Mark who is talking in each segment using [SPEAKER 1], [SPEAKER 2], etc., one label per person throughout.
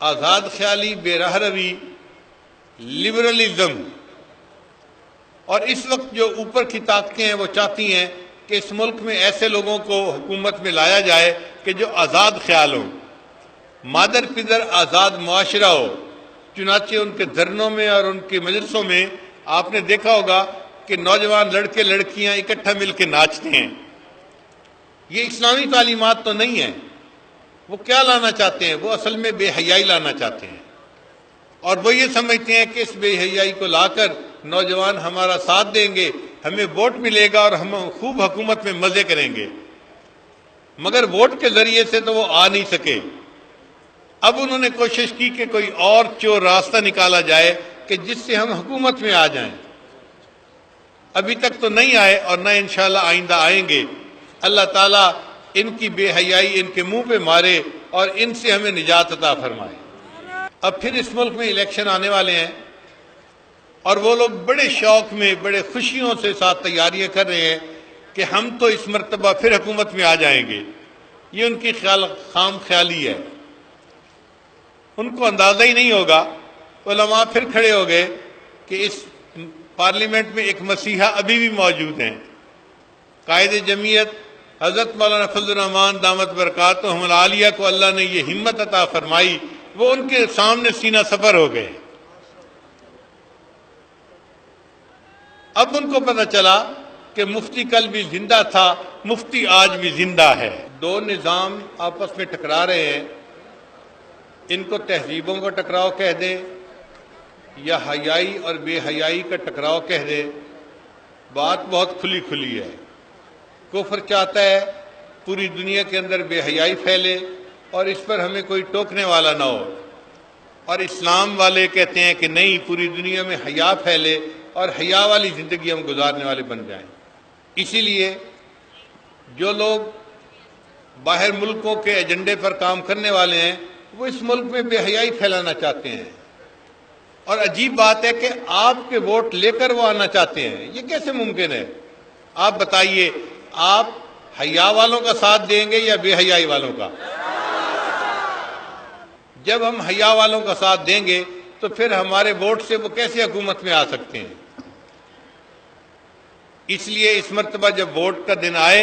[SPEAKER 1] آزاد خیالی، بے راہ روی، لبرلزم، اور اس وقت جو اوپر کی طاقتیں ہیں وہ چاہتی ہیں کہ اس ملک میں ایسے لوگوں کو حکومت میں لایا جائے کہ جو آزاد خیال ہوں، مادر پدر آزاد معاشرہ ہو۔ چنانچہ ان کے دھرنوں میں اور ان کے مجلسوں میں آپ نے دیکھا ہوگا کہ نوجوان لڑکے لڑکیاں اکٹھا مل کے ناچتے ہیں۔ یہ اسلامی تعلیمات تو نہیں ہیں۔ وہ کیا لانا چاہتے ہیں؟ وہ اصل میں بے حیائی لانا چاہتے ہیں، اور وہ یہ سمجھتے ہیں کہ اس بے حیائی کو لا کر نوجوان ہمارا ساتھ دیں گے، ہمیں ووٹ ملے گا اور ہم خوب حکومت میں مزے کریں گے، مگر ووٹ کے ذریعے سے تو وہ آ نہیں سکے۔ اب انہوں نے کوشش کی کہ کوئی اور چور راستہ نکالا جائے کہ جس سے ہم حکومت میں آ جائیں۔ ابھی تک تو نہیں آئے اور نہ انشاءاللہ آئندہ آئیں گے۔ اللہ تعالیٰ ان کی بے حیائی ان کے منہ پہ مارے اور ان سے ہمیں نجات عطا فرمائے۔ اب پھر اس ملک میں الیکشن آنے والے ہیں، اور وہ لوگ بڑے شوق میں، بڑے خوشیوں سے ساتھ تیاریاں کر رہے ہیں کہ ہم تو اس مرتبہ پھر حکومت میں آ جائیں گے۔ یہ ان کی خام خیالی ہے، ان کو اندازہ ہی نہیں ہوگا۔ علماء پھر کھڑے ہو گئے کہ اس پارلیمنٹ میں ایک مسیحا ابھی بھی موجود ہیں۔ قائد جمعیت حضرت مولانا فضل الرحمان دامت برکاتہم العالیہ کو اللہ نے یہ ہمت عطا فرمائی، وہ ان کے سامنے سینہ سفر ہو گئے۔ اب ان کو پتہ چلا کہ مفتی کل بھی زندہ تھا، مفتی آج بھی زندہ ہے۔ دو نظام آپس میں ٹکرا رہے ہیں، ان کو تہذیبوں کا ٹکراؤ کہہ دیں یا حیائی اور بے حیائی کا ٹکراؤ کہہ دیں، بات بہت کھلی کھلی ہے۔ کفر چاہتا ہے پوری دنیا کے اندر بے حیائی پھیلے اور اس پر ہمیں کوئی ٹوکنے والا نہ ہو، اور اسلام والے کہتے ہیں کہ نہیں، پوری دنیا میں حیا پھیلے اور حیا والی زندگی ہم گزارنے والے بن جائیں۔ اسی لیے جو لوگ باہر ملکوں کے ایجنڈے پر کام کرنے والے ہیں وہ اس ملک میں بے حیائی پھیلانا چاہتے ہیں، اور عجیب بات ہے کہ آپ کے ووٹ لے کر وہ آنا چاہتے ہیں۔ یہ کیسے ممکن ہے؟ آپ بتائیے، آپ حیا والوں کا ساتھ دیں گے یا بے حیائی والوں کا؟ جب ہم حیا والوں کا ساتھ دیں گے تو پھر ہمارے ووٹ سے وہ کیسے حکومت میں آ سکتے ہیں؟ اس لیے اس مرتبہ جب ووٹ کا دن آئے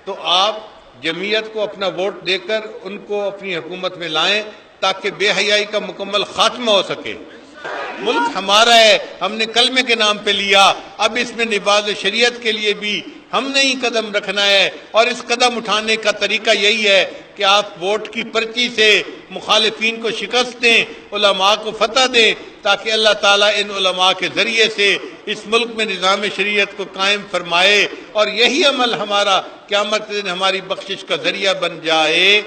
[SPEAKER 1] تو آپ جمعیت کو اپنا ووٹ دے کر ان کو اپنی حکومت میں لائیں تاکہ بے حیائی کا مکمل خاتمہ ہو سکے۔ ملک ہمارا ہے، ہم نے کلمے کے نام پہ لیا، اب اس میں نفاذ شریعت کے لیے بھی ہم نے ہی قدم رکھنا ہے، اور اس قدم اٹھانے کا طریقہ یہی ہے کہ آپ ووٹ کی پرچی سے مخالفین کو شکست دیں، علماء کو فتح دیں، تاکہ اللہ تعالیٰ ان علماء کے ذریعے سے اس ملک میں نظام شریعت کو قائم فرمائے، اور یہی عمل ہمارا قیامت کے دن ہماری بخشش کا ذریعہ بن جائے۔